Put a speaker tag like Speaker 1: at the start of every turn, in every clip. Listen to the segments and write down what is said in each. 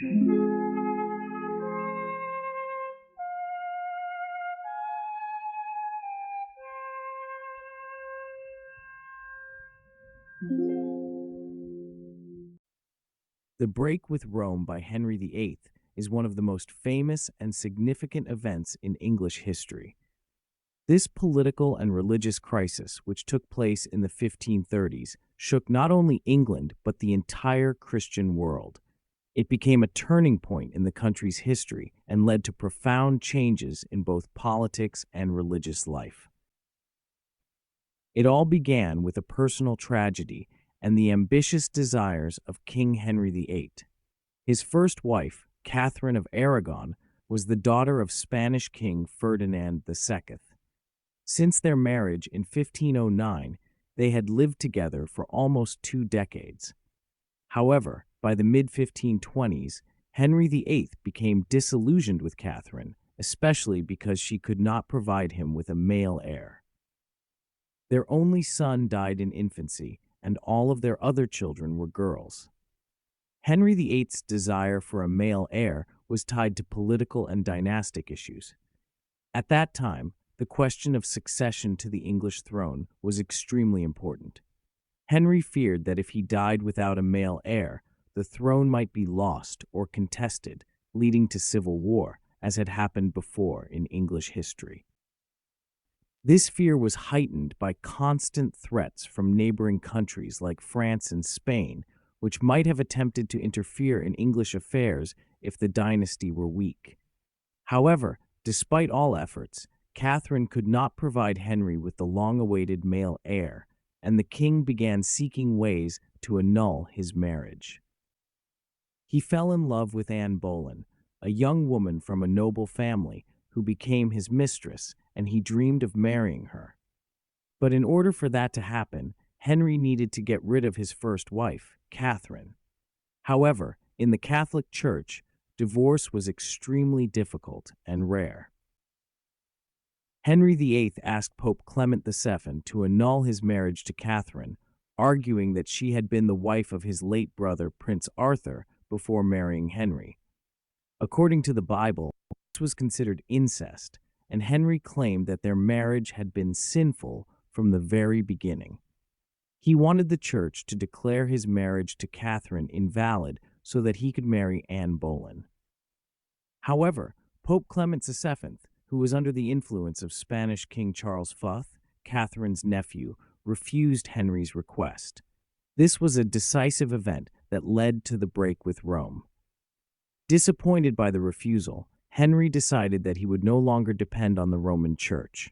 Speaker 1: The Break with Rome by Henry VIII is one of the most famous and significant events in English history. This political and religious crisis, which took place in the 1530s, shook not only England but the entire Christian world. It became a turning point in the country's history and led to profound changes in both politics and religious life. It all began with a personal tragedy and the ambitious desires of King Henry VIII. His first wife, Catherine of Aragon, was the daughter of Spanish King Ferdinand II. Since their marriage in 1509, they had lived together for almost 2 decades. However, by the mid-1520s, Henry VIII became disillusioned with Catherine, especially because she could not provide him with a male heir. Their only son died in infancy, and all of their other children were girls. Henry VIII's desire for a male heir was tied to political and dynastic issues. At that time, the question of succession to the English throne was extremely important. Henry feared that if he died without a male heir, the throne might be lost or contested, leading to civil war, as had happened before in English history. This fear was heightened by constant threats from neighboring countries like France and Spain, which might have attempted to interfere in English affairs if the dynasty were weak. However, despite all efforts, Catherine could not provide Henry with the long-awaited male heir, and the king began seeking ways to annul his marriage. He fell in love with Anne Boleyn, a young woman from a noble family who became his mistress, and he dreamed of marrying her. But in order for that to happen, Henry needed to get rid of his first wife, Catherine. However, in the Catholic Church, divorce was extremely difficult and rare. Henry VIII asked Pope Clement VII to annul his marriage to Catherine, arguing that she had been the wife of his late brother, Prince Arthur, before marrying Henry. According to the Bible, this was considered incest, and Henry claimed that their marriage had been sinful from the very beginning. He wanted the church to declare his marriage to Catherine invalid so that he could marry Anne Boleyn. However, Pope Clement VII, who was under the influence of Spanish King Charles V, Catherine's nephew, refused Henry's request. This was a decisive event that led to the break with Rome. Disappointed by the refusal, Henry decided that he would no longer depend on the Roman Church.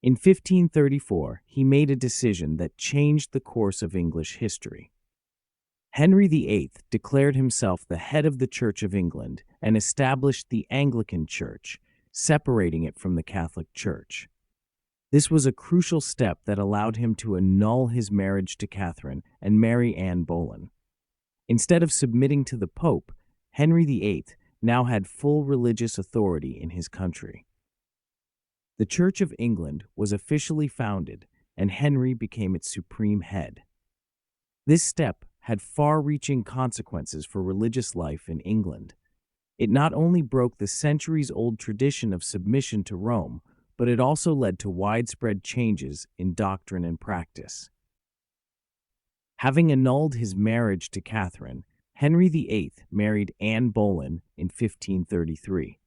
Speaker 1: In 1534, he made a decision that changed the course of English history. Henry VIII declared himself the head of the Church of England and established the Anglican Church, separating it from the Catholic Church. This was a crucial step that allowed him to annul his marriage to Catherine and marry Anne Boleyn. Instead of submitting to the Pope, Henry VIII now had full religious authority in his country. The Church of England was officially founded, and Henry became its supreme head. This step had far-reaching consequences for religious life in England. It not only broke the centuries-old tradition of submission to Rome, but it also led to widespread changes in doctrine and practice. Having annulled his marriage to Catherine, Henry VIII married Anne Boleyn in 1533.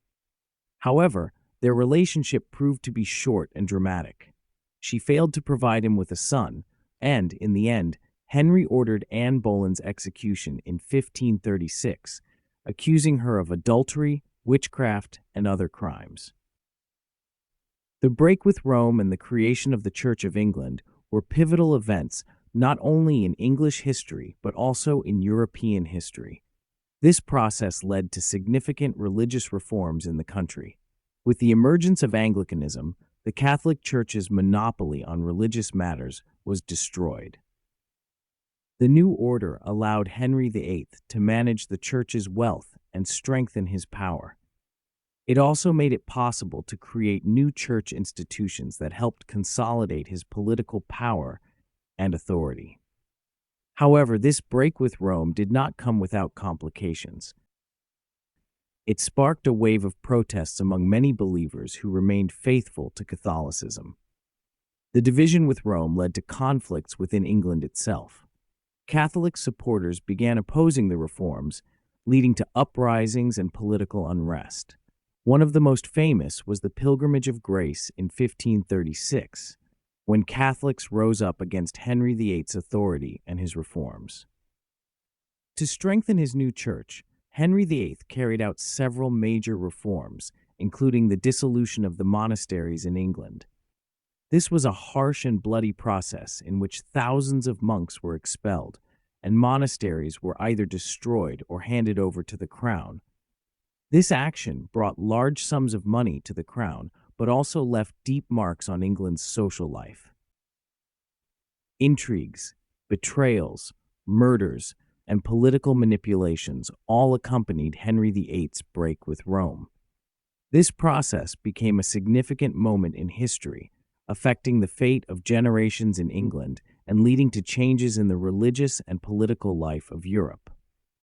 Speaker 1: However, their relationship proved to be short and dramatic. She failed to provide him with a son, and, in the end, Henry ordered Anne Boleyn's execution in 1536, accusing her of adultery, witchcraft, and other crimes. The break with Rome and the creation of the Church of England were pivotal events not only in English history but also in European history. This process led to significant religious reforms in the country. With the emergence of Anglicanism, the Catholic Church's monopoly on religious matters was destroyed. The new order allowed Henry VIII to manage the Church's wealth and strengthen his power. It also made it possible to create new church institutions that helped consolidate his political power and authority. However, this break with Rome did not come without complications. It sparked a wave of protests among many believers who remained faithful to Catholicism. The division with Rome led to conflicts within England itself. Catholic supporters began opposing the reforms, leading to uprisings and political unrest. One of the most famous was the Pilgrimage of Grace in 1536, when Catholics rose up against Henry VIII's authority and his reforms. To strengthen his new church, Henry VIII carried out several major reforms, including the dissolution of the monasteries in England. This was a harsh and bloody process in which thousands of monks were expelled, and monasteries were either destroyed or handed over to the crown. This action brought large sums of money to the crown, but also left deep marks on England's social life. Intrigues, betrayals, murders, and political manipulations all accompanied Henry VIII's break with Rome. This process became a significant moment in history, affecting the fate of generations in England and leading to changes in the religious and political life of Europe.